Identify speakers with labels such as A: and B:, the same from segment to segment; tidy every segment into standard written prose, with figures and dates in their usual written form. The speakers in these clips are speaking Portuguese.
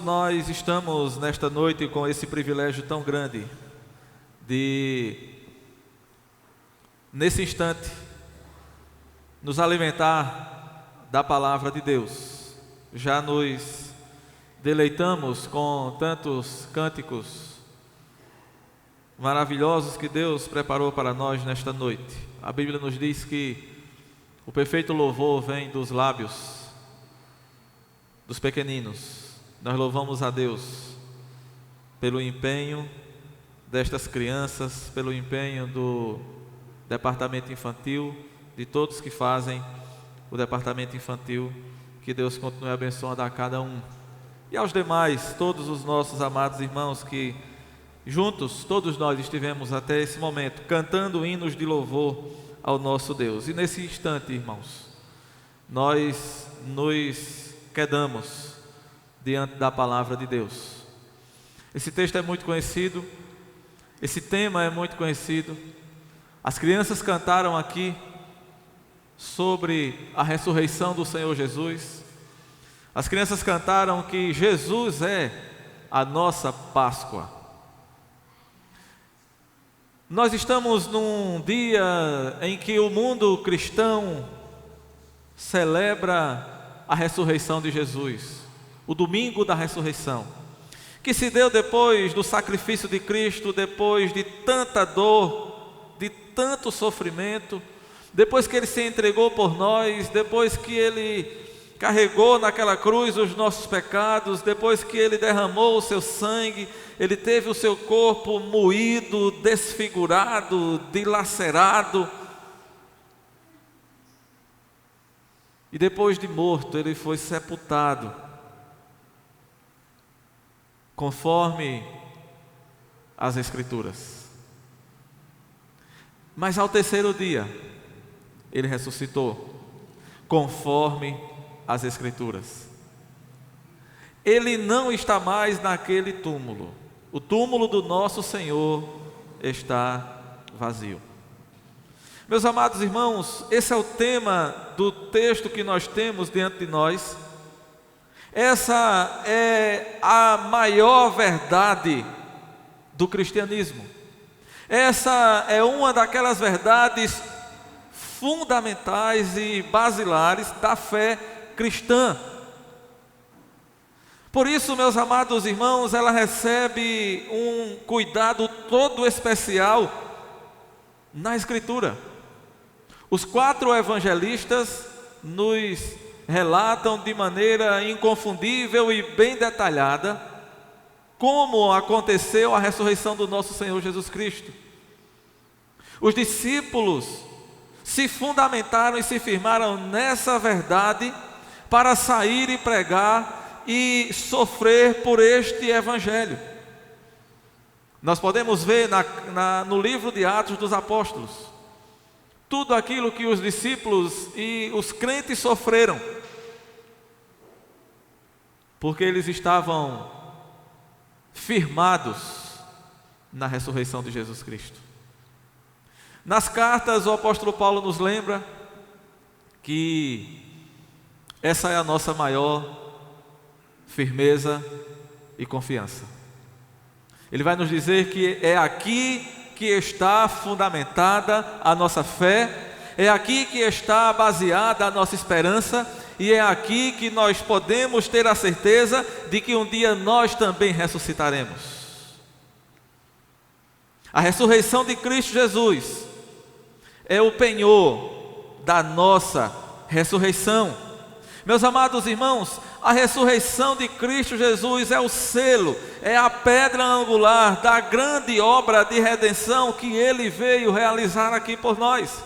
A: nós estamos nesta noite com esse privilégio tão grande de, nesse instante, nos alimentar da palavra de Deus. Já nos deleitamos com tantos cânticos maravilhosos que Deus preparou para nós nesta noite. A Bíblia nos diz que o perfeito louvor vem dos lábios dos pequeninos. Nós louvamos a Deus pelo empenho destas crianças, pelo empenho do departamento infantil, de todos que fazem o departamento infantil. Que Deus continue abençoando a cada um. E aos demais, todos os nossos amados irmãos que juntos, todos nós estivemos até esse momento cantando hinos de louvor ao nosso Deus. E nesse instante, irmãos, nós nos quedamos diante da palavra de Deus. Esse texto é muito conhecido, esse tema é muito conhecido. As crianças cantaram aqui sobre a ressurreição do Senhor Jesus. As crianças cantaram que Jesus é a nossa Páscoa. Nós estamos num dia em que o mundo cristão celebra a ressurreição de Jesus, o domingo da ressurreição, que se deu depois do sacrifício de Cristo, depois de tanta dor, de tanto sofrimento, depois que Ele se entregou por nós, depois que Ele carregou naquela cruz os nossos pecados, depois que Ele derramou o seu sangue, Ele teve o seu corpo moído, desfigurado, dilacerado, e depois de morto Ele foi sepultado, conforme as Escrituras. Mas ao terceiro dia Ele ressuscitou, conforme as Escrituras. Ele não está mais naquele túmulo. O túmulo do nosso Senhor está vazio. Meus amados irmãos, esse é o tema do texto que nós temos diante de nós. Essa é a maior verdade do cristianismo. Essa é uma daquelas verdades fundamentais e basilares da fé cristã. Por isso, meus amados irmãos, ela recebe um cuidado todo especial na Escritura. Os 4 evangelistas nos relatam de maneira inconfundível e bem detalhada como aconteceu a ressurreição do nosso Senhor Jesus Cristo. Os discípulos se fundamentaram e se firmaram nessa verdade para sair e pregar e sofrer por este evangelho. Nós podemos ver no livro de Atos dos Apóstolos tudo aquilo que os discípulos e os crentes sofreram, porque eles estavam firmados na ressurreição de Jesus Cristo. Nas cartas, o apóstolo Paulo nos lembra que essa é a nossa maior firmeza e confiança. Ele vai nos dizer que é aqui que está fundamentada a nossa fé, é aqui que está baseada a nossa esperança, e é aqui que nós podemos ter a certeza de que um dia nós também ressuscitaremos. A ressurreição de Cristo Jesus é o penhor da nossa ressurreição. Meus amados irmãos, a ressurreição de Cristo Jesus é o selo, é a pedra angular da grande obra de redenção que Ele veio realizar aqui por nós.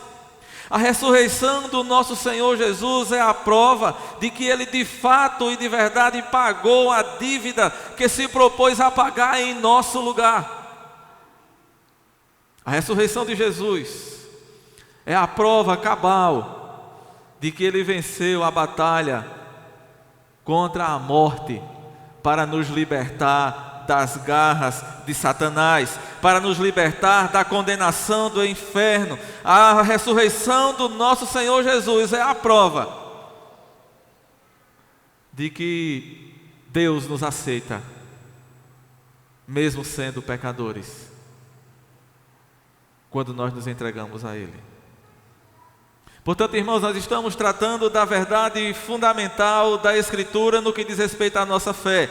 A: A ressurreição do nosso Senhor Jesus é a prova de que Ele de fato e de verdade pagou a dívida que se propôs a pagar em nosso lugar. A ressurreição de Jesus é a prova cabal de que Ele venceu a batalha contra a morte para nos libertar das garras de Satanás, para nos libertar da condenação do inferno. A ressurreição do nosso Senhor Jesus é a prova de que Deus nos aceita, mesmo sendo pecadores, quando nós nos entregamos a Ele. Portanto, irmãos, nós estamos tratando da verdade fundamental da Escritura no que diz respeito à nossa fé.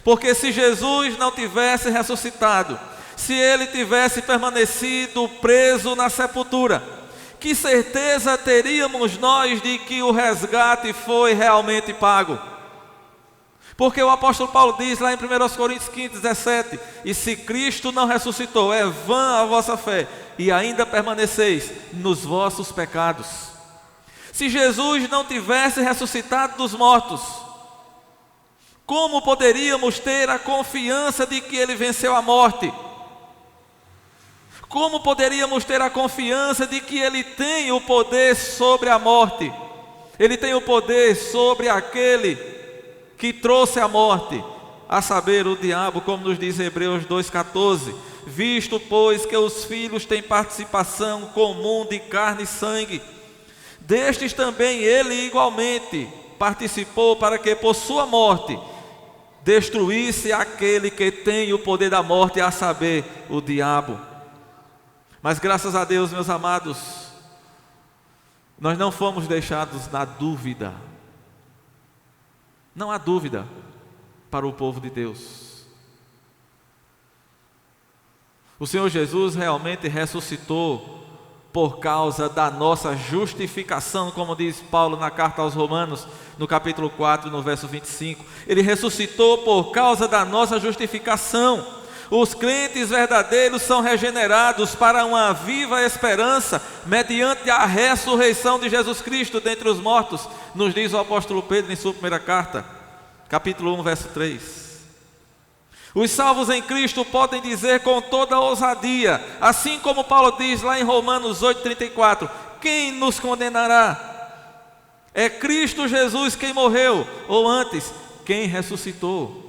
A: Porque se Jesus não tivesse ressuscitado, se Ele tivesse permanecido preso na sepultura, que certeza teríamos nós de que o resgate foi realmente pago? Porque o apóstolo Paulo diz lá em 1 Coríntios 15, 17: e se Cristo não ressuscitou, é vã a vossa fé, e ainda permaneceis nos vossos pecados. Se Jesus não tivesse ressuscitado dos mortos, como poderíamos ter a confiança de que Ele venceu a morte? Como poderíamos ter a confiança de que Ele tem o poder sobre a morte? Ele tem o poder sobre aquele que trouxe a morte, a saber, o diabo, como nos diz Hebreus 2,14. Visto, pois, que os filhos têm participação comum de carne e sangue, destes também Ele igualmente participou, para que por sua morte destruísse aquele que tem o poder da morte, a saber, o diabo. Mas graças a Deus, meus amados, nós não fomos deixados na dúvida. Não há dúvida para o povo de Deus. O Senhor Jesus realmente ressuscitou por causa da nossa justificação, como diz Paulo na carta aos Romanos, no capítulo 4, no verso 25. Ele ressuscitou por causa da nossa justificação. Os crentes verdadeiros são regenerados para uma viva esperança, mediante a ressurreição de Jesus Cristo dentre os mortos, nos diz o apóstolo Pedro em sua primeira carta, capítulo 1, verso 3. Os salvos em Cristo podem dizer com toda ousadia, assim como Paulo diz lá em Romanos 8,34: quem nos condenará? É Cristo Jesus quem morreu, ou antes, quem ressuscitou.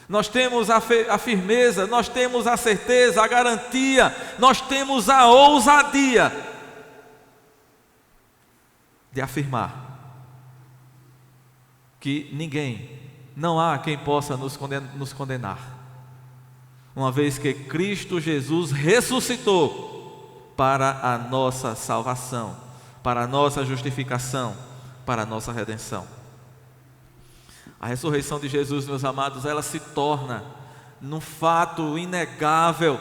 A: Nós temos a firmeza, nós temos a certeza, a garantia, nós temos a ousadia de afirmar que ninguém, não há quem possa nos condenar, uma vez que Cristo Jesus ressuscitou para a nossa salvação, para a nossa justificação, para a nossa redenção. A ressurreição de Jesus, meus amados, ela se torna num fato inegável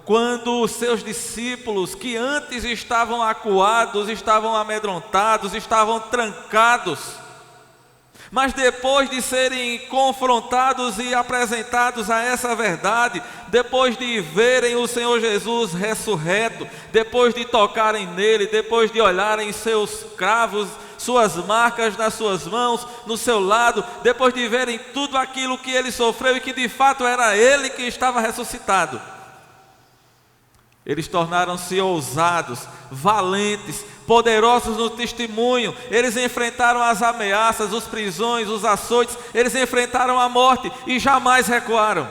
A: quando os seus discípulos, que antes estavam acuados, estavam amedrontados, estavam trancados, mas depois de serem confrontados e apresentados a essa verdade, depois de verem o Senhor Jesus ressurreto, depois de tocarem nele, depois de olharem seus cravos, suas marcas nas suas mãos, no seu lado, depois de verem tudo aquilo que ele sofreu e que de fato era ele que estava ressuscitado, eles tornaram-se ousados, valentes, poderosos no testemunho. Eles enfrentaram as ameaças, os prisões, os açoites, eles enfrentaram a morte e jamais recuaram.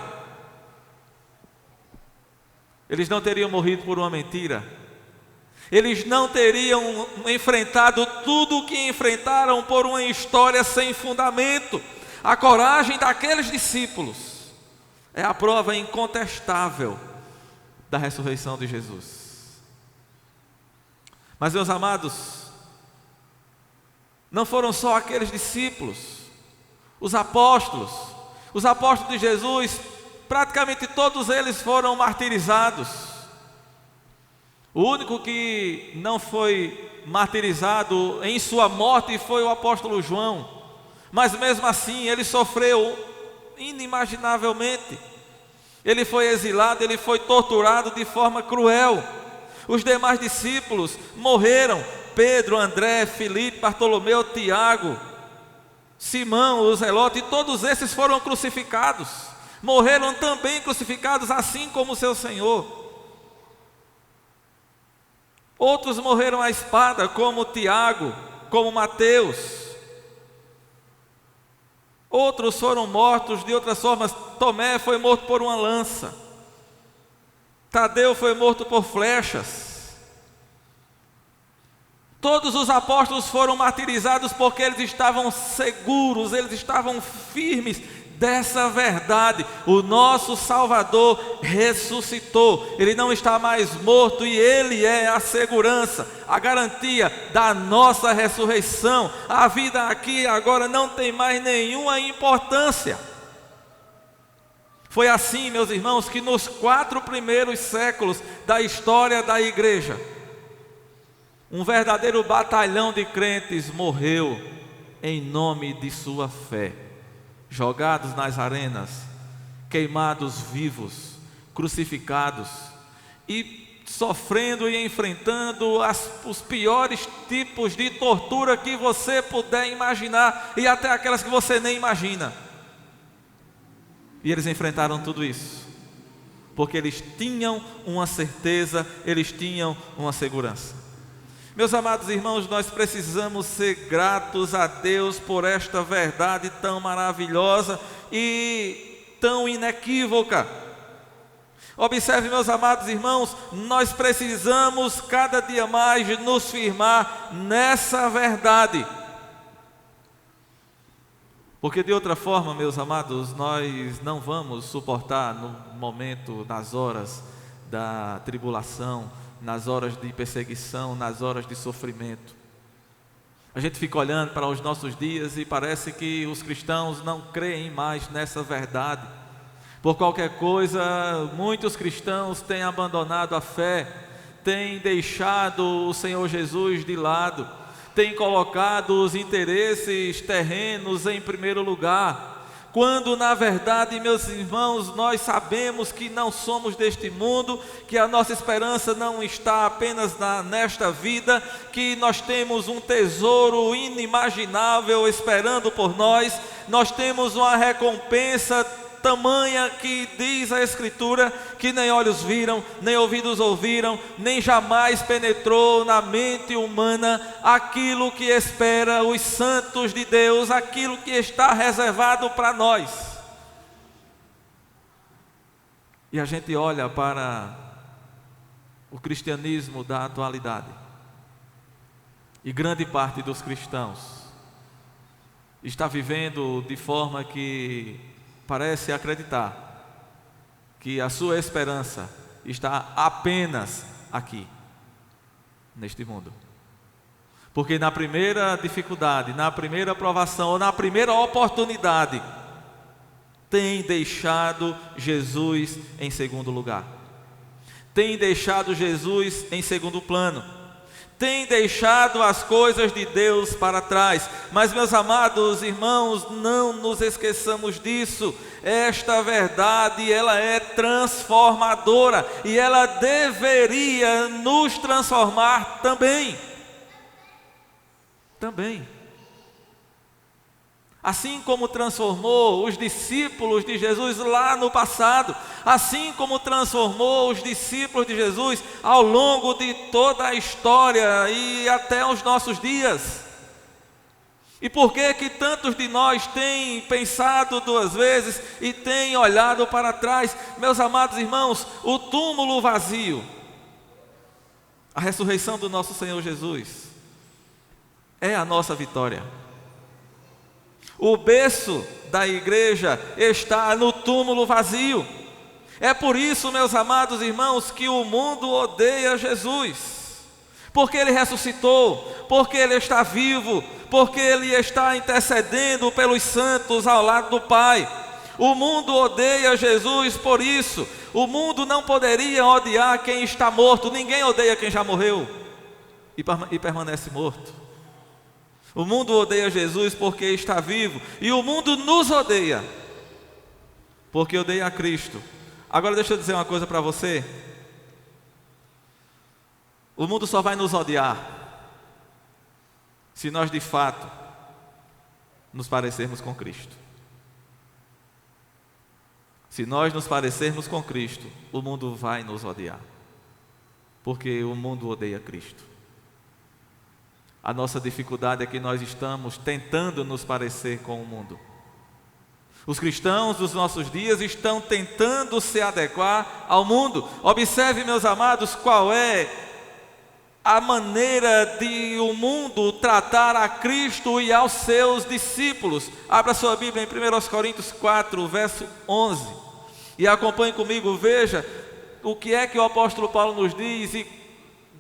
A: Eles não teriam morrido por uma mentira, eles não teriam enfrentado tudo o que enfrentaram por uma história sem fundamento. A coragem daqueles discípulos é a prova incontestável da ressurreição de Jesus. Mas, meus amados, não foram só aqueles discípulos, os apóstolos de Jesus, praticamente todos eles foram martirizados. O único que não foi martirizado em sua morte foi o apóstolo João, mas mesmo assim ele sofreu inimaginavelmente. Ele foi exilado, ele foi torturado de forma cruel. Os demais discípulos morreram: Pedro, André, Filipe, Bartolomeu, Tiago, Simão, o Zelote, e todos esses foram crucificados. Morreram também crucificados, assim como o seu Senhor. Outros morreram à espada, como Tiago, como Mateus. Outros foram mortos de outras formas. Tomé foi morto por uma lança. Tadeu foi morto por flechas. Todos os apóstolos foram martirizados porque eles estavam seguros, eles estavam firmes dessa verdade. O nosso Salvador ressuscitou, Ele não está mais morto e Ele é a segurança, a garantia da nossa ressurreição. A vida aqui agora não tem mais nenhuma importância. Foi assim, meus irmãos, que nos 4 primeiros séculos da história da igreja, um verdadeiro batalhão de crentes morreu em nome de sua fé, jogados nas arenas, queimados vivos, crucificados e sofrendo e enfrentando os piores tipos de tortura que você puder imaginar e até aquelas que você nem imagina. E eles enfrentaram tudo isso porque eles tinham uma certeza, eles tinham uma segurança. Meus amados irmãos, nós precisamos ser gratos a Deus por esta verdade tão maravilhosa e tão inequívoca. Observe, meus amados irmãos, nós precisamos cada dia mais nos firmar nessa verdade. Porque de outra forma, meus amados, nós não vamos suportar no momento, nas horas da tribulação, nas horas de perseguição, nas horas de sofrimento. A gente fica olhando para os nossos dias e parece que os cristãos não creem mais nessa verdade. Por qualquer coisa, muitos cristãos têm abandonado a fé, têm deixado o Senhor Jesus de lado, têm colocado os interesses terrenos em primeiro lugar. Quando na verdade, meus irmãos, nós sabemos que não somos deste mundo, que a nossa esperança não está apenas nesta vida, que nós temos um tesouro inimaginável esperando por nós, nós temos uma recompensa tamanha que diz a Escritura que nem olhos viram, nem ouvidos ouviram, nem jamais penetrou na mente humana aquilo que espera os santos de Deus, aquilo que está reservado para nós. E a gente olha para o cristianismo da atualidade e grande parte dos cristãos está vivendo de forma que parece acreditar que a sua esperança está apenas aqui, neste mundo. Porque na primeira dificuldade, na primeira provação, ou na primeira oportunidade, tem deixado Jesus em segundo lugar. Tem deixado Jesus em segundo plano. Tem deixado as coisas de Deus para trás. Mas, meus amados irmãos, não nos esqueçamos disso. Esta verdade, ela é transformadora e ela deveria nos transformar também. Também. Assim como transformou os discípulos de Jesus lá no passado, assim como transformou os discípulos de Jesus ao longo de toda a história e até os nossos dias. E por que que tantos de nós têm pensado 2 vezes e têm olhado para trás? Meus amados irmãos, o túmulo vazio, a ressurreição do nosso Senhor Jesus, é a nossa vitória. O berço da igreja está no túmulo vazio. É por isso, meus amados irmãos, que o mundo odeia Jesus. Porque Ele ressuscitou, porque Ele está vivo, porque Ele está intercedendo pelos santos ao lado do Pai. O mundo odeia Jesus por isso. O mundo não poderia odiar quem está morto. Ninguém odeia quem já morreu e permanece morto. O mundo odeia Jesus porque está vivo. E o mundo nos odeia porque odeia a Cristo. Agora deixa eu dizer uma coisa para você. O mundo só vai nos odiar se nós de fato nos parecermos com Cristo. Se nós nos parecermos com Cristo, o mundo vai nos odiar, porque o mundo odeia Cristo. A nossa dificuldade é que nós estamos tentando nos parecer com o mundo. Os cristãos dos nossos dias estão tentando se adequar ao mundo. Observe, meus amados, qual é a maneira de o mundo tratar a Cristo e aos seus discípulos. Abra sua Bíblia em 1 Coríntios 4, verso 11, e acompanhe comigo. Veja o que é que o apóstolo Paulo nos diz e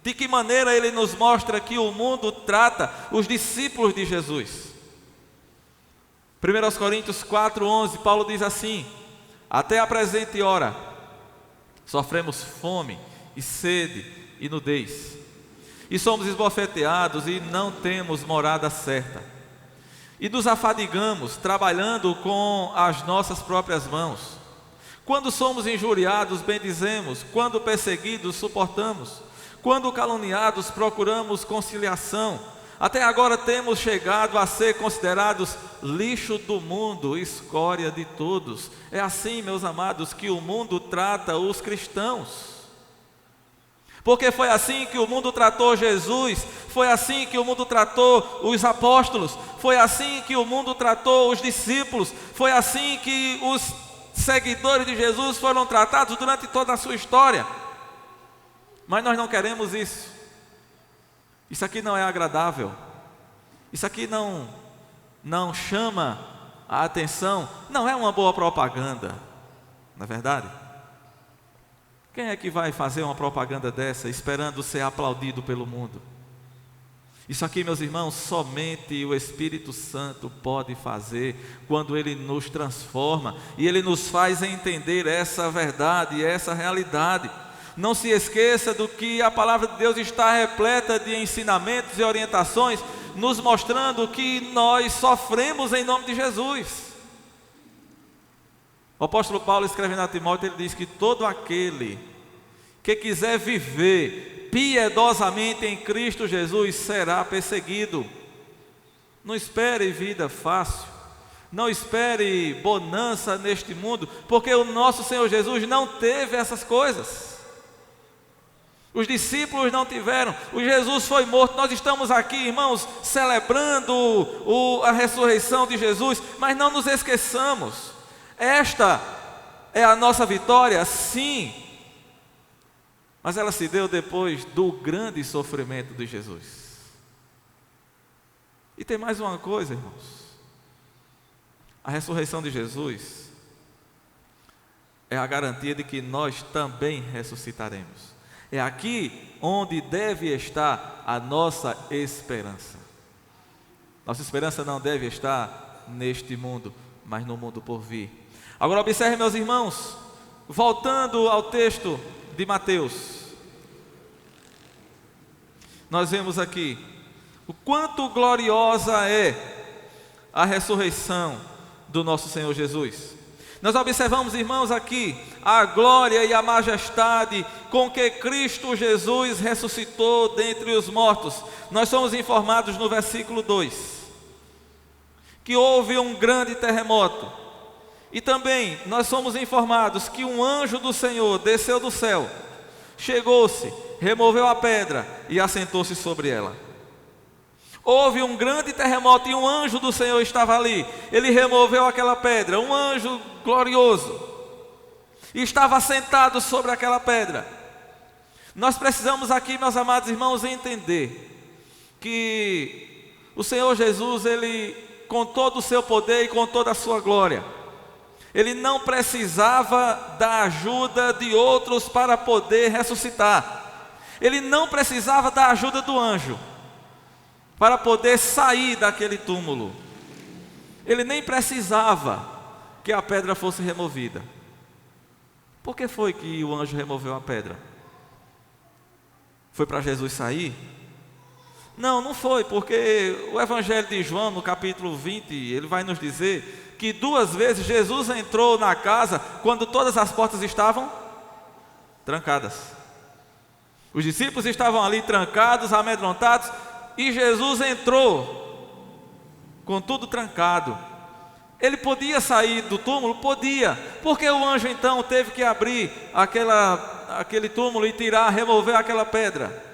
A: de que maneira ele nos mostra que o mundo trata os discípulos de Jesus. 1 Coríntios 4, 11, Paulo diz assim: até a presente hora sofremos fome e sede e nudez, e somos esbofeteados e não temos morada certa, e nos afadigamos trabalhando com as nossas próprias mãos. Quando somos injuriados, bendizemos; quando perseguidos, suportamos; quando caluniados, procuramos conciliação. Até agora temos chegado a ser considerados lixo do mundo, escória de todos. É assim, meus amados, que o mundo trata os cristãos. Porque foi assim que o mundo tratou Jesus, foi assim que o mundo tratou os apóstolos, foi assim que o mundo tratou os discípulos, foi assim que os seguidores de Jesus foram tratados durante toda a sua história. Mas nós não queremos isso. Isso aqui não é agradável. Isso aqui não chama a atenção. Não é uma boa propaganda, não é verdade? Quem é que vai fazer uma propaganda dessa esperando ser aplaudido pelo mundo? Isso aqui, meus irmãos, somente o Espírito Santo pode fazer quando Ele nos transforma e Ele nos faz entender essa verdade e essa realidade. Não se esqueça do que a palavra de Deus está repleta de ensinamentos e orientações, nos mostrando que nós sofremos em nome de Jesus. O apóstolo Paulo, escrevendo a Timóteo, ele diz que todo aquele que quiser viver piedosamente em Cristo Jesus será perseguido. Não espere vida fácil, não espere bonança neste mundo, porque o nosso Senhor Jesus não teve essas coisas. Os discípulos não tiveram. O Jesus foi morto. Nós estamos aqui, irmãos, celebrando a ressurreição de Jesus, mas não nos esqueçamos, esta é a nossa vitória, sim, mas ela se deu depois do grande sofrimento de Jesus. E tem mais uma coisa, irmãos: a ressurreição de Jesus é a garantia de que nós também ressuscitaremos. É aqui onde deve estar a nossa esperança. Nossa esperança não deve estar neste mundo, mas no mundo por vir. Agora observe, meus irmãos, voltando ao texto de Mateus, nós vemos aqui o quanto gloriosa é a ressurreição do nosso Senhor Jesus. Nós observamos, irmãos, aqui a glória e a majestade com que Cristo Jesus ressuscitou dentre os mortos. Nós somos informados no versículo 2 que houve um grande terremoto, e também nós somos informados que um anjo do Senhor desceu do céu, chegou-se, removeu a pedra e assentou-se sobre ela. Houve um grande terremoto e um anjo do Senhor estava ali. Ele removeu aquela pedra, um anjo glorioso, e estava sentado sobre aquela pedra. Nós precisamos aqui, meus amados irmãos, entender que o Senhor Jesus, Ele, com todo o seu poder e com toda a sua glória, Ele não precisava da ajuda de outros para poder ressuscitar. Ele não precisava da ajuda do anjo para poder sair daquele túmulo. Ele nem precisava que a pedra fosse removida. Por que foi que o anjo removeu a pedra? Foi para Jesus sair? Não, não foi, porque o Evangelho de João, no capítulo 20, ele vai nos dizer que 2 vezes Jesus entrou na casa quando todas as portas estavam trancadas. Os discípulos estavam ali trancados, amedrontados, e Jesus entrou com tudo trancado. Ele podia sair do túmulo? Podia. Porque o anjo então teve que abrir aquele túmulo e remover aquela pedra?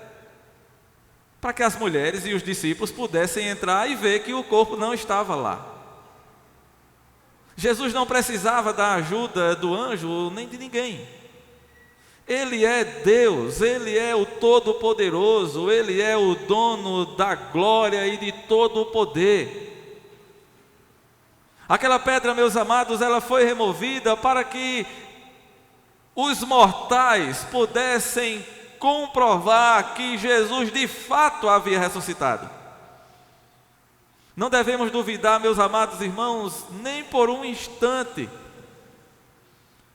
A: Para que as mulheres e os discípulos pudessem entrar e ver que o corpo não estava lá. Jesus não precisava da ajuda do anjo nem de ninguém. Ele é Deus, Ele é o Todo-Poderoso, Ele é o dono da glória e de todo o poder. Aquela pedra, meus amados, ela foi removida para que os mortais pudessem comprovar que Jesus de fato havia ressuscitado. Não devemos duvidar, meus amados irmãos, nem por um instante,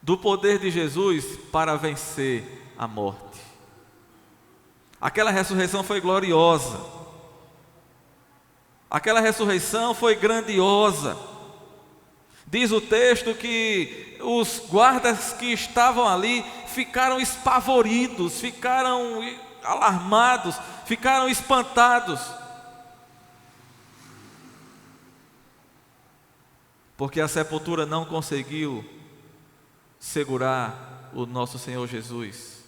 A: do poder de Jesus para vencer a morte. Aquela ressurreição foi gloriosa. Aquela ressurreição foi grandiosa. Diz o texto que os guardas que estavam ali ficaram espavoridos, ficaram alarmados, ficaram espantados. Porque a sepultura não conseguiu segurar o nosso Senhor Jesus.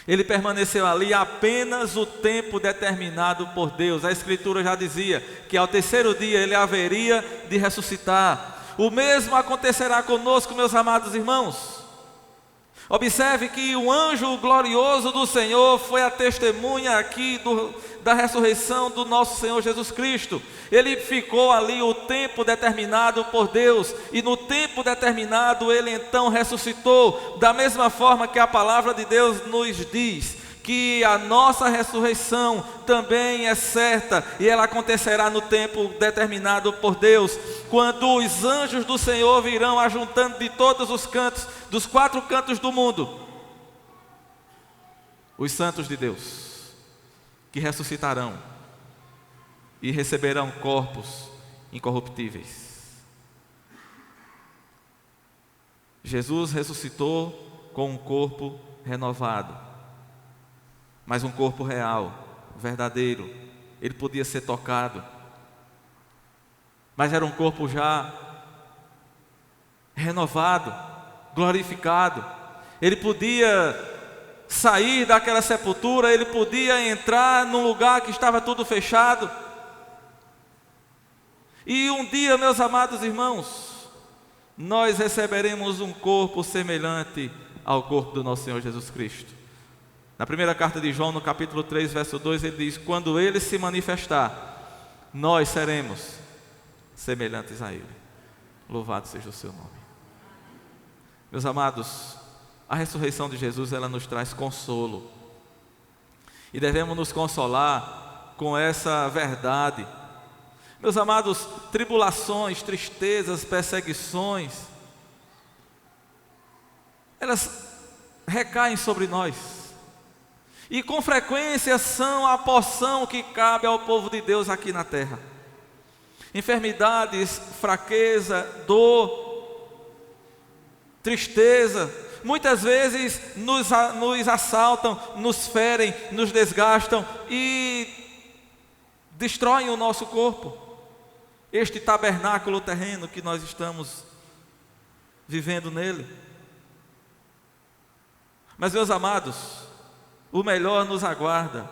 A: Ele permaneceu ali apenas o tempo determinado por Deus. A Escritura já dizia que ao terceiro dia ele haveria de ressuscitar. O mesmo acontecerá conosco, meus amados irmãos. Observe que o anjo glorioso do Senhor foi a testemunha aqui da ressurreição do nosso Senhor Jesus Cristo. Ele ficou ali o tempo determinado por Deus, e no tempo determinado ele então ressuscitou, da mesma forma que a palavra de Deus nos diz que a nossa ressurreição também é certa, e ela acontecerá no tempo determinado por Deus, quando os anjos do Senhor virão ajuntando de todos os cantos, dos 4 cantos do mundo, os santos de Deus, que ressuscitarão e receberão corpos incorruptíveis. Jesus ressuscitou com um corpo renovado, mas um corpo real, verdadeiro. Ele podia ser tocado, mas era um corpo já renovado, glorificado. Ele podia sair daquela sepultura, ele podia entrar num lugar que estava tudo fechado. E um dia, meus amados irmãos, nós receberemos um corpo semelhante ao corpo do nosso Senhor Jesus Cristo. Na primeira carta de João, no capítulo 3, verso 2, ele diz: quando ele se manifestar, nós seremos semelhantes a ele. Louvado seja o seu nome. Meus amados, a ressurreição de Jesus, ela nos traz consolo. E devemos nos consolar com essa verdade. Meus amados, tribulações, tristezas, perseguições, elas recaem sobre nós. E com frequência são a porção que cabe ao povo de Deus aqui na terra. Enfermidades, fraqueza, dor, tristeza, muitas vezes nos assaltam, nos ferem, nos desgastam e destroem o nosso corpo. Este tabernáculo terreno que nós estamos vivendo nele. Mas, meus amados, o melhor nos aguarda,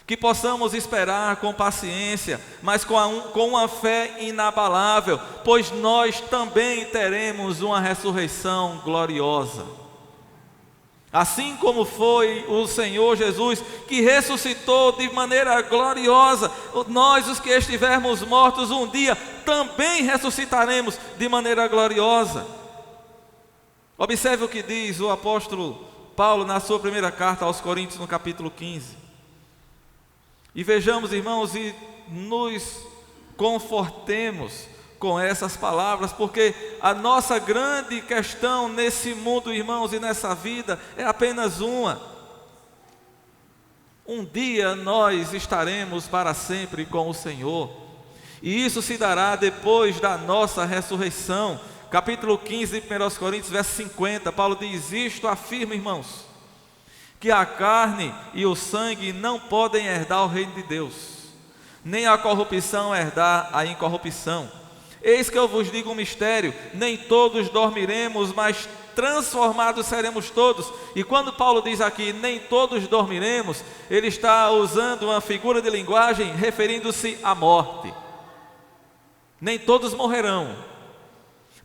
A: que possamos esperar com paciência, mas com uma fé inabalável, pois nós também teremos uma ressurreição gloriosa. Assim como foi o Senhor Jesus, que ressuscitou de maneira gloriosa, nós, os que estivermos mortos um dia, também ressuscitaremos de maneira gloriosa. Observe o que diz o apóstolo Paulo na sua primeira carta aos Coríntios, no capítulo 15. E vejamos, irmãos, e nos confortemos com essas palavras, porque a nossa grande questão nesse mundo, irmãos, e nessa vida é apenas uma. Um dia nós estaremos para sempre com o Senhor, e isso se dará depois da nossa ressurreição. Capítulo 15, 1 Coríntios, verso 50, Paulo diz: isto afirma, irmãos, que a carne e o sangue não podem herdar o reino de Deus, nem a corrupção herdar a incorrupção. Eis que eu vos digo um mistério: nem todos dormiremos, mas transformados seremos todos. E quando Paulo diz aqui, nem todos dormiremos, ele está usando uma figura de linguagem referindo-se à morte. Nem todos morrerão,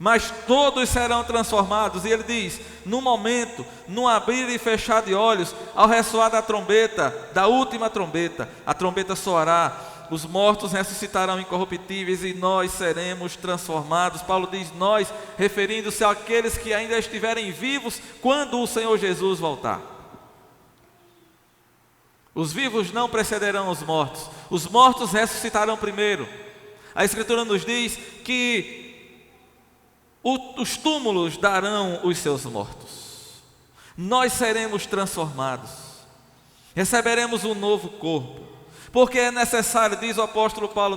A: mas todos serão transformados. E ele diz, no momento, no abrir e fechar de olhos, ao ressoar da trombeta, da última trombeta, a trombeta soará, os mortos ressuscitarão incorruptíveis e nós seremos transformados. Paulo diz nós, referindo-se àqueles que ainda estiverem vivos quando o Senhor Jesus voltar. Os vivos não precederão os mortos ressuscitarão primeiro. A Escritura nos diz que os túmulos darão os seus mortos. Nós seremos transformados, receberemos um novo corpo, porque é necessário, diz o apóstolo Paulo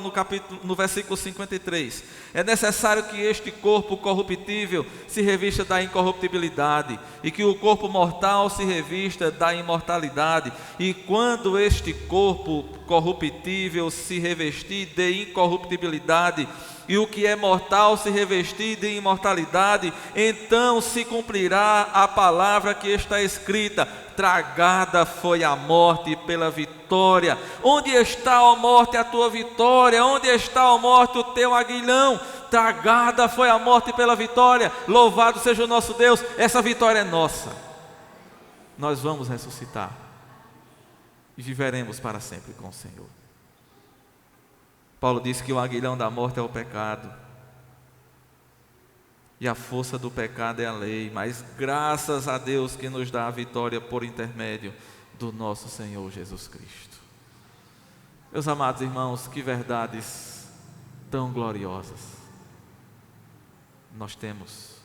A: no versículo 53, é necessário que este corpo corruptível se revista da incorruptibilidade, e que o corpo mortal se revista da imortalidade. E quando este corpo corruptível se revestir de incorruptibilidade, e o que é mortal se revestir de imortalidade, então se cumprirá a palavra que está escrita: tragada foi a morte pela vitória. Onde está, ó morte, a tua vitória? Onde está, ó morte, o teu aguilhão? Tragada foi a morte pela vitória. Louvado seja o nosso Deus, essa vitória é nossa. Nós vamos ressuscitar e viveremos para sempre com o Senhor. Paulo disse que o aguilhão da morte é o pecado, e a força do pecado é a lei, mas graças a Deus que nos dá a vitória por intermédio do nosso Senhor Jesus Cristo. Meus amados irmãos, que verdades tão gloriosas nós temos.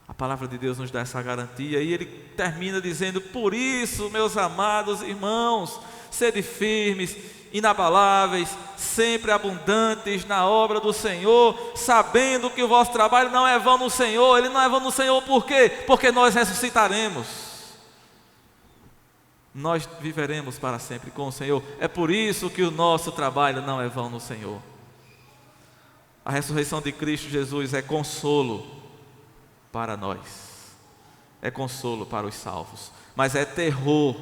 A: A palavra de Deus nos dá essa garantia, e ele termina dizendo: por isso, meus amados irmãos, sede firmes, inabaláveis, sempre abundantes na obra do Senhor, sabendo que o vosso trabalho não é vão no Senhor. Ele não é vão no Senhor por quê? Porque nós ressuscitaremos, nós viveremos para sempre com o Senhor. É por isso que o nosso trabalho não é vão no Senhor. A ressurreição de Cristo Jesus é consolo para nós, é consolo para os salvos, mas é terror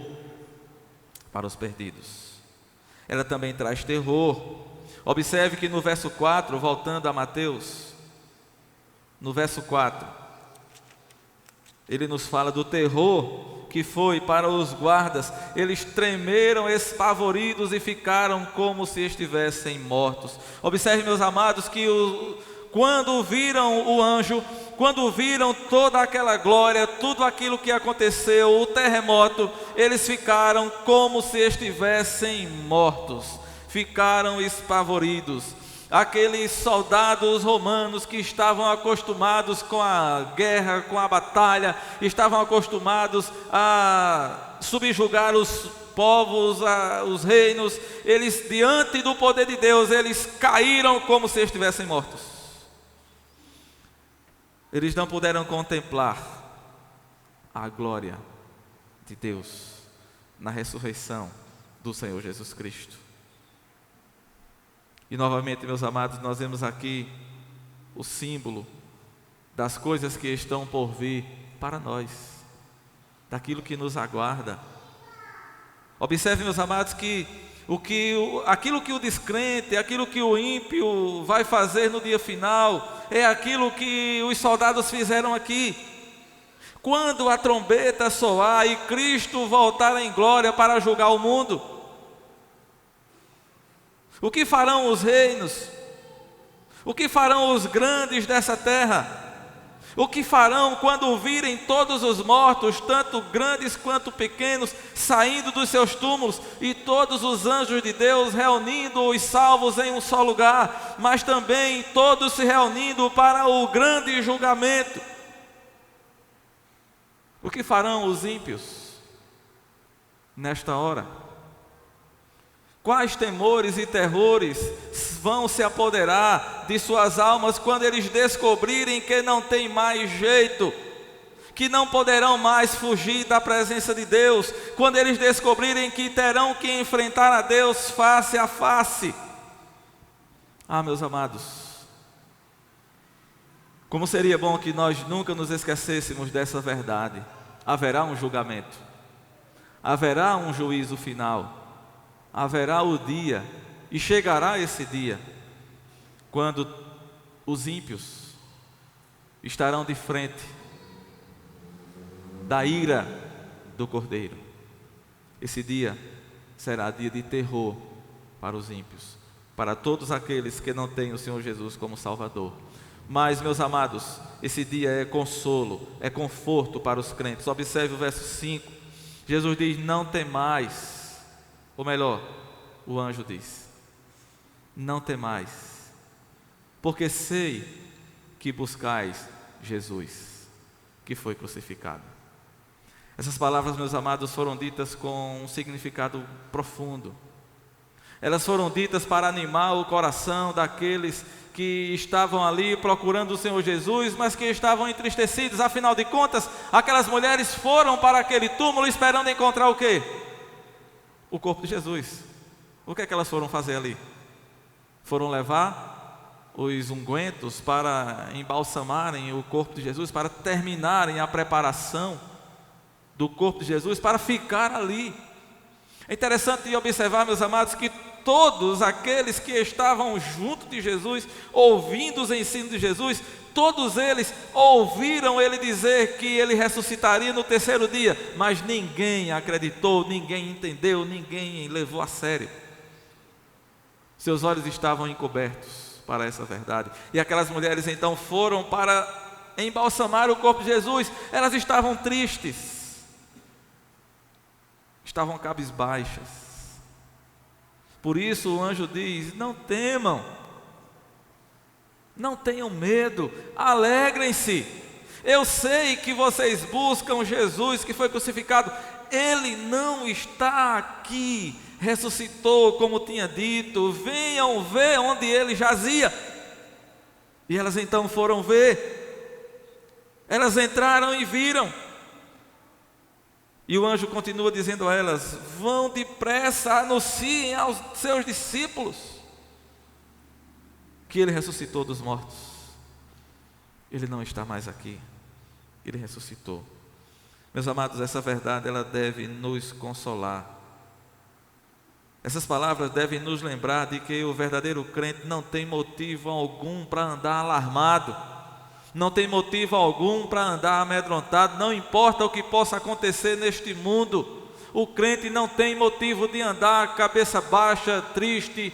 A: para os perdidos. Ela também traz terror. Observe que no verso 4, voltando a Mateus, no verso 4, ele nos fala do terror que foi para os guardas. Eles tremeram espavoridos e ficaram como se estivessem mortos. Observe, meus amados, que quando viram o anjo, quando viram toda aquela glória, tudo aquilo que aconteceu, o terremoto, eles ficaram como se estivessem mortos, ficaram espavoridos. Aqueles soldados romanos que estavam acostumados com a guerra, com a batalha, estavam acostumados a subjugar os povos, os reinos, eles, diante do poder de Deus, eles caíram como se estivessem mortos. Eles não puderam contemplar a glória de Deus na ressurreição do Senhor Jesus Cristo. E novamente, meus amados, nós vemos aqui o símbolo das coisas que estão por vir para nós, daquilo que nos aguarda. Observe, meus amados, que aquilo que o descrente, aquilo que o ímpio vai fazer no dia final, é aquilo que os soldados fizeram aqui. Quando a trombeta soar e Cristo voltar em glória para julgar o mundo, o que farão os reinos? O que farão os grandes dessa terra? O que farão quando virem todos os mortos, tanto grandes quanto pequenos, saindo dos seus túmulos, e todos os anjos de Deus reunindo os salvos em um só lugar, mas também todos se reunindo para o grande julgamento? O que farão os ímpios nesta hora? Quais temores e terrores vão se apoderar de suas almas quando eles descobrirem que não tem mais jeito, que não poderão mais fugir da presença de Deus, quando eles descobrirem que terão que enfrentar a Deus face a face? Ah, meus amados, como seria bom que nós nunca nos esquecêssemos dessa verdade. Haverá um julgamento, haverá um juízo final, haverá o dia, e chegará esse dia, quando os ímpios estarão de frente da ira do Cordeiro. Esse dia será dia de terror para os ímpios, para todos aqueles que não têm o Senhor Jesus como Salvador. Mas, meus amados, esse dia é consolo, é conforto para os crentes. Observe o verso 5. Jesus diz: não temais, ou melhor, o anjo diz: não temais, porque sei que buscais Jesus, que foi crucificado. Essas palavras, meus amados, foram ditas com um significado profundo. Elas foram ditas para animar o coração daqueles que estavam ali procurando o Senhor Jesus, mas que estavam entristecidos. Afinal de contas, aquelas mulheres foram para aquele túmulo esperando encontrar o quê? O corpo de Jesus. O que é que elas foram fazer ali? Foram levar os ungüentos para embalsamarem o corpo de Jesus, para terminarem a preparação do corpo de Jesus, para ficar ali. É interessante observar, meus amados, que todos aqueles que estavam junto de Jesus, ouvindo os ensinos de Jesus, todos eles ouviram ele dizer que ele ressuscitaria no terceiro dia, mas ninguém acreditou, ninguém entendeu, ninguém levou a sério. Seus olhos estavam encobertos para essa verdade. E aquelas mulheres então foram para embalsamar o corpo de Jesus. Elas estavam tristes, estavam cabisbaixas. Por isso o anjo diz: não temam, não tenham medo, alegrem-se. Eu sei que vocês buscam Jesus que foi crucificado. Ele não está aqui, ressuscitou como tinha dito. Venham ver onde ele jazia. E elas então foram ver. Elas entraram e viram. E o anjo continua dizendo a elas: vão depressa, anunciem aos seus discípulos que ele ressuscitou dos mortos. Ele não está mais aqui, ele ressuscitou. Meus amados, essa verdade ela deve nos consolar. Essas palavras devem nos lembrar de que o verdadeiro crente não tem motivo algum para andar alarmado, não tem motivo algum para andar amedrontado, não importa o que possa acontecer neste mundo. O crente não tem motivo de andar cabeça baixa, triste,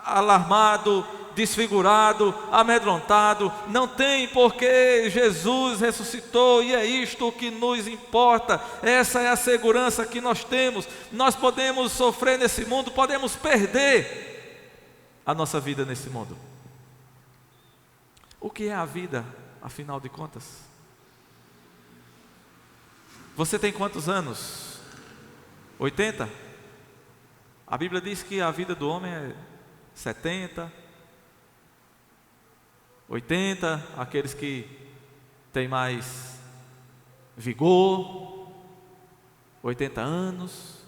A: alarmado, desfigurado, amedrontado. Não tem, porque Jesus ressuscitou e é isto o que nos importa. Essa é a segurança que nós temos. Nós podemos sofrer nesse mundo, podemos perder a nossa vida nesse mundo. O que é a vida, afinal de contas? Você tem quantos anos? 80? A Bíblia diz que a vida do homem é 70, 80, aqueles que têm mais vigor, 80 anos.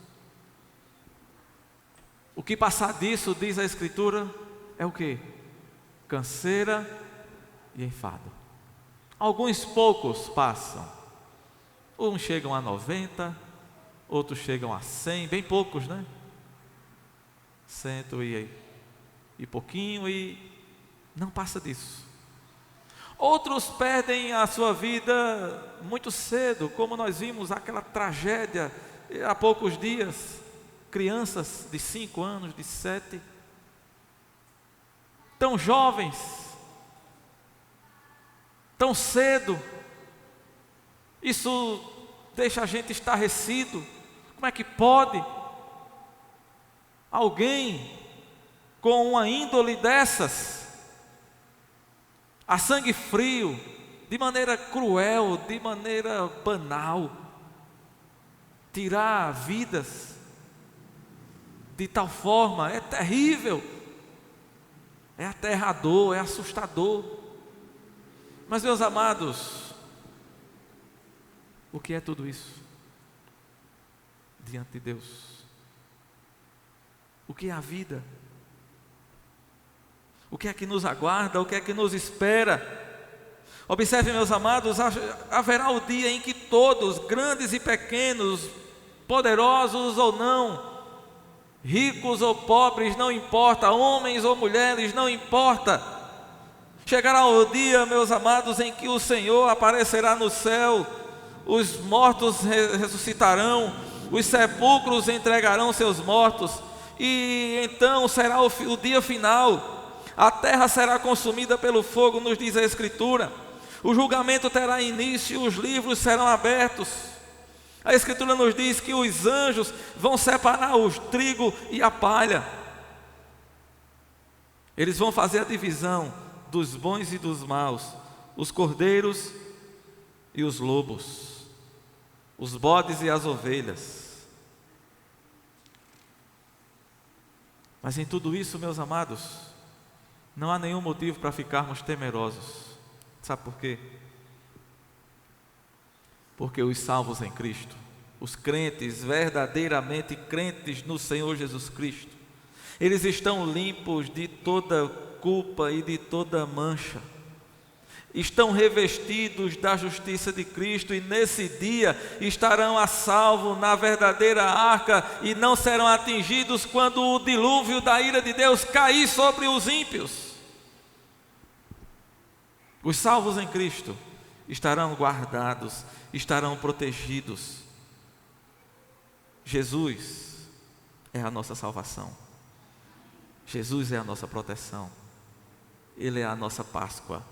A: O que passar disso, diz a Escritura, é o quê? Canseira e enfado. Alguns poucos passam. Uns chegam a 90, outros chegam a 100, bem poucos, né? 100 e pouquinho, e não passa disso. Outros perdem a sua vida muito cedo, como nós vimos aquela tragédia há poucos dias. Crianças de 5 anos, de 7, tão jovens, tão cedo. Isso deixa a gente estarrecido. Como é que pode alguém com uma índole dessas, a sangue frio, de maneira cruel, de maneira banal, tirar vidas de tal forma? É terrível, é aterrador, é assustador. Mas, meus amados, o que é tudo isso diante de Deus? O que é a vida? O que é que nos aguarda? O que é que nos espera? Observe, meus amados, haverá o dia em que todos, grandes e pequenos, poderosos ou não, ricos ou pobres, não importa, homens ou mulheres, não importa, Chegará o dia, meus amados, em que o Senhor aparecerá no céu, os mortos ressuscitarão, os sepulcros entregarão seus mortos, e então será o dia final. A terra será consumida pelo fogo, nos diz a Escritura. O julgamento terá início, os livros serão abertos. A Escritura nos diz que os anjos vão separar o trigo e a palha. Eles vão fazer a divisão dos bons e dos maus, os cordeiros e os lobos, os bodes e as ovelhas. Mas em tudo isso, meus amados, não há nenhum motivo para ficarmos temerosos. Sabe por quê? Porque os salvos em Cristo, os crentes, verdadeiramente crentes no Senhor Jesus Cristo, eles estão limpos de toda culpa e de toda mancha, estão revestidos da justiça de Cristo, e nesse dia estarão a salvo na verdadeira arca, e não serão atingidos quando o dilúvio da ira de Deus cair sobre os ímpios. Os salvos em Cristo estarão guardados, estarão protegidos. Jesus é a nossa salvação, Jesus é a nossa proteção, Ele é a nossa Páscoa,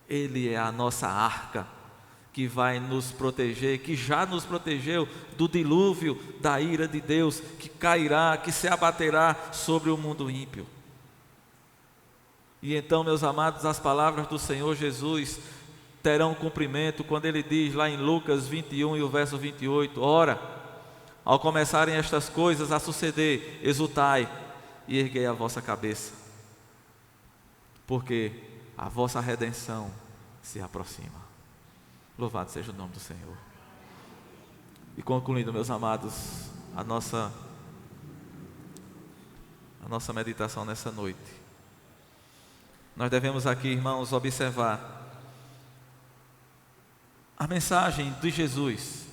A: Ele é a nossa arca, que vai nos proteger, que já nos protegeu do dilúvio da ira de Deus, que cairá, que se abaterá sobre o mundo ímpio. E então, meus amados, as palavras do Senhor Jesus terão cumprimento quando Ele diz lá em Lucas 21 e o verso 28, ora, ao começarem estas coisas a suceder, exultai e erguei a vossa cabeça, porque a vossa redenção se aproxima. Louvado seja o nome do Senhor. E concluindo, meus amados, a nossa meditação nessa noite, nós devemos aqui, irmãos, observar a mensagem de Jesus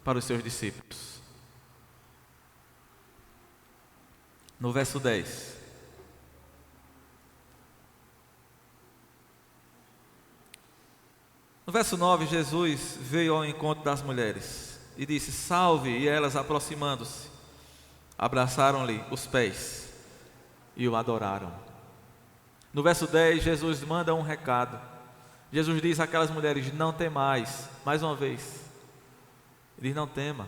A: para os seus discípulos. No verso 10, no verso 9, Jesus veio ao encontro das mulheres e disse, salve, e elas, aproximando-se, abraçaram-lhe os pés e o adoraram. No verso 10, Jesus manda um recado. Jesus diz àquelas mulheres, não temais, mais uma vez, Ele diz, não tema,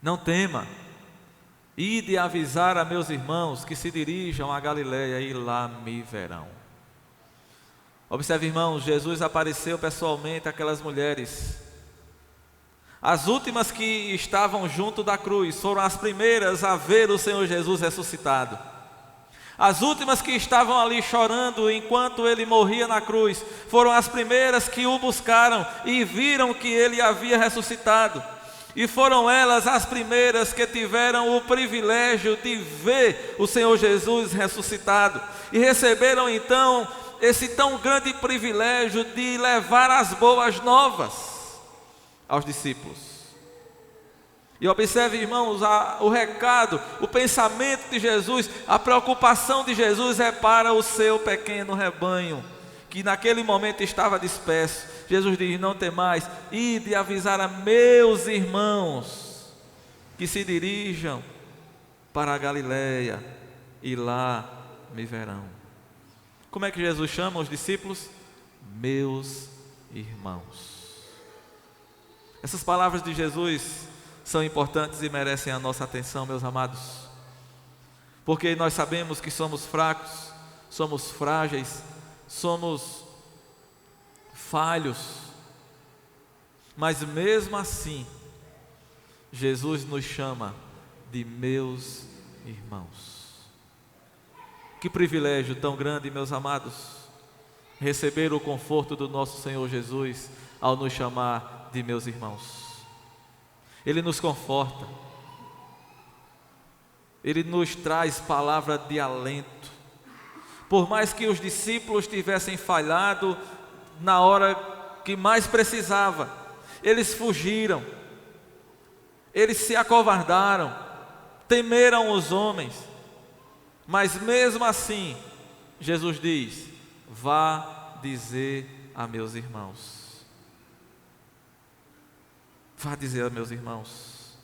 A: não tema, ide avisar a meus irmãos que se dirijam a Galileia e lá me verão. Observe, irmãos, Jesus apareceu pessoalmente àquelas mulheres. As últimas que estavam junto da cruz foram as primeiras a ver o Senhor Jesus ressuscitado. As últimas que estavam ali chorando enquanto Ele morria na cruz foram as primeiras que o buscaram e viram que Ele havia ressuscitado. E foram elas as primeiras que tiveram o privilégio de ver o Senhor Jesus ressuscitado. E receberam então esse tão grande privilégio de levar as boas novas aos discípulos. E observe, irmãos, o recado, o pensamento de Jesus, a preocupação de Jesus é para o seu pequeno rebanho, que naquele momento estava disperso. Jesus diz, não temais, ide avisar a meus irmãos que se dirijam para a Galileia e lá me verão. Como é que Jesus chama os discípulos? Meus irmãos. Essas palavras de Jesus são importantes e merecem a nossa atenção, meus amados, porque nós sabemos que somos fracos, somos frágeis, somos falhos, mas mesmo assim, Jesus nos chama de meus irmãos. Que privilégio tão grande, meus amados, receber o conforto do nosso Senhor Jesus ao nos chamar de meus irmãos. Ele nos conforta, Ele nos traz palavra de alento. Por mais que os discípulos tivessem falhado na hora que mais precisava, eles fugiram, eles se acovardaram, temeram os homens, mas mesmo assim, Jesus diz: vá dizer a meus irmãos. Vá dizer a meus irmãos.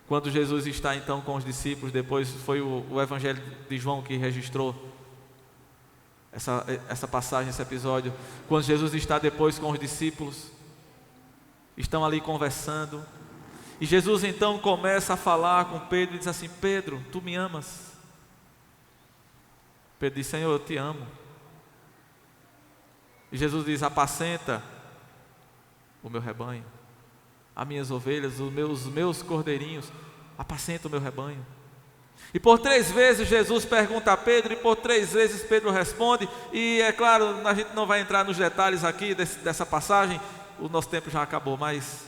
A: Quando Jesus está então com os discípulos, depois foi o Evangelho de João que registrou essa passagem, esse episódio. Quando Jesus está depois com os discípulos, estão ali conversando, e Jesus então começa a falar com Pedro e diz assim: Pedro, tu me amas? Pedro diz: Senhor, eu te amo. E Jesus diz: apacenta o meu rebanho, as minhas ovelhas, os meus cordeirinhos, apacenta o meu rebanho. E por 3 vezes Jesus pergunta a Pedro, e por 3 vezes Pedro responde. E é claro, a gente não vai entrar nos detalhes aqui dessa passagem, o nosso tempo já acabou, mas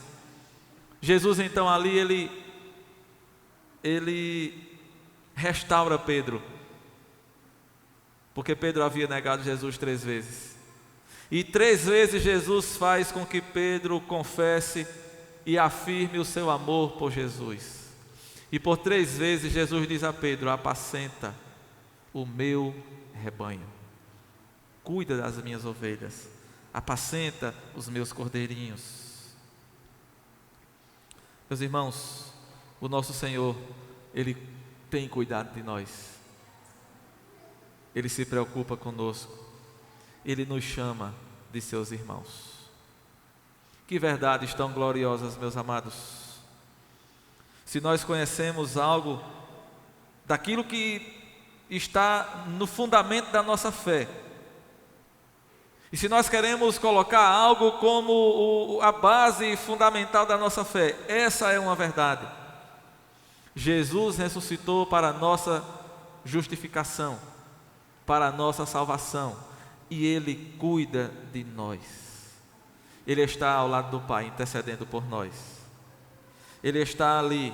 A: Jesus então ali, ele restaura Pedro, porque Pedro havia negado Jesus 3 vezes. E 3 vezes Jesus faz com que Pedro confesse e afirme o seu amor por Jesus. E por 3 vezes Jesus diz a Pedro: apacenta o meu rebanho, cuida das minhas ovelhas, apacenta os meus cordeirinhos. Meus irmãos, o nosso Senhor, Ele tem cuidado de nós, Ele se preocupa conosco, Ele nos chama de seus irmãos. Que verdades tão gloriosas, meus amados. Se nós conhecemos algo daquilo que está no fundamento da nossa fé, e se nós queremos colocar algo como a base fundamental da nossa fé, essa é uma verdade: Jesus ressuscitou para a nossa justificação, para a nossa salvação, e Ele cuida de nós. Ele está ao lado do Pai, intercedendo por nós. Ele está ali,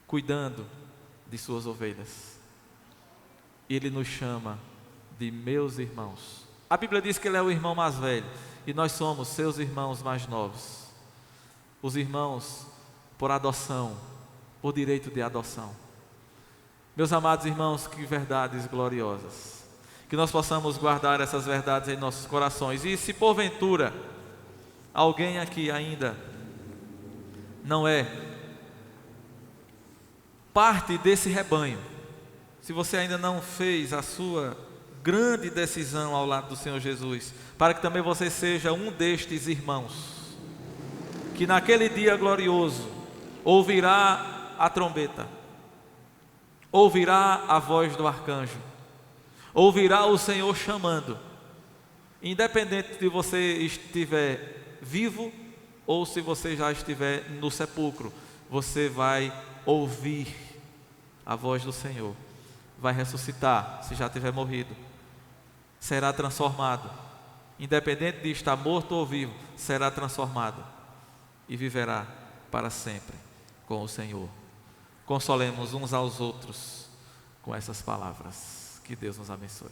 A: cuidando de suas ovelhas. Ele nos chama de meus irmãos. A Bíblia diz que Ele é o irmão mais velho, e nós somos seus irmãos mais novos. Os irmãos por adoção, por direito de adoção. Meus amados irmãos, que verdades gloriosas. Que nós possamos guardar essas verdades em nossos corações. E se porventura alguém aqui ainda não é parte desse rebanho, se você ainda não fez a sua grande decisão ao lado do Senhor Jesus, para que também você seja um destes irmãos, que naquele dia glorioso ouvirá a trombeta, ouvirá a voz do arcanjo, ouvirá o Senhor chamando, independente de você estiver vivo ou se você já estiver no sepulcro, você vai ouvir a voz do Senhor, vai ressuscitar. Se já tiver morrido, será transformado, independente de estar morto ou vivo, será transformado e viverá para sempre com o Senhor. Consolemos uns aos outros com essas palavras. Que Deus nos abençoe.